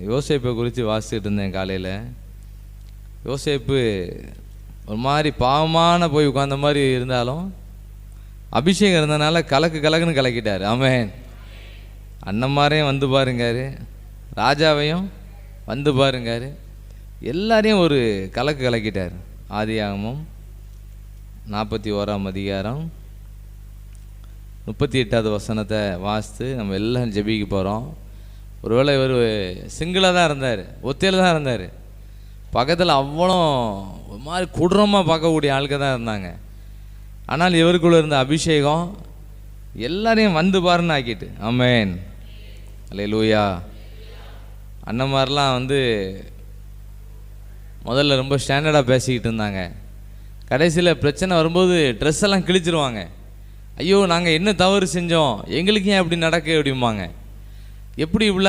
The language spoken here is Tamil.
யோசேப்பை குறித்து வாசிச்சுட்டு இருந்தேன் காலையில். யோசேப்பு ஒரு மாதிரி பாவமான போய் உட்கார்ந்த மாதிரி இருந்தாலும் அபிஷேகம் இருந்தனால கலக்குன்னு கலக்கிட்டார். ஆமென். அண்ணன்மாரையும் வந்து பாருங்காரு, ராஜாவையும் வந்து பாருங்காரு, எல்லாரையும் ஒரு கலக்கிட்டார். ஆதியாகமம் 41ஆம் அதிகாரம் 38வது வசனத்தை வாசித்து நம்ம எல்லாம் ஜெபிக்க போகிறோம். ஒருவேளை இவர் சிங்கிளாக தான் இருந்தார், ஒத்தையில் தான் இருந்தார். பக்கத்தில் அவ்வளோ ஒரு மாதிரி கொடூரமாக பார்க்கக்கூடிய ஆளுக்க தான் இருந்தாங்க. ஆனால் இவருக்குள்ளே இருந்த அபிஷேகம் எல்லாரையும் வந்து பாருன்னு ஆக்கிட்டு. ஆமென். அல்லேலூயா. அண்ணன்மாரெலாம் முதல்ல ரொம்ப ஸ்டாண்டர்டாக பேசிக்கிட்டு இருந்தாங்க. கடைசியில் பிரச்சனை வரும்போது ட்ரெஸ் எல்லாம் கிழிச்சிருவாங்க. ஐயோ நாங்கள் என்ன தவறு செஞ்சோம், எங்களுக்கு ஏன் அப்படி நடக்க அப்படிம்பாங்க. எப்படி இப்படிலாம்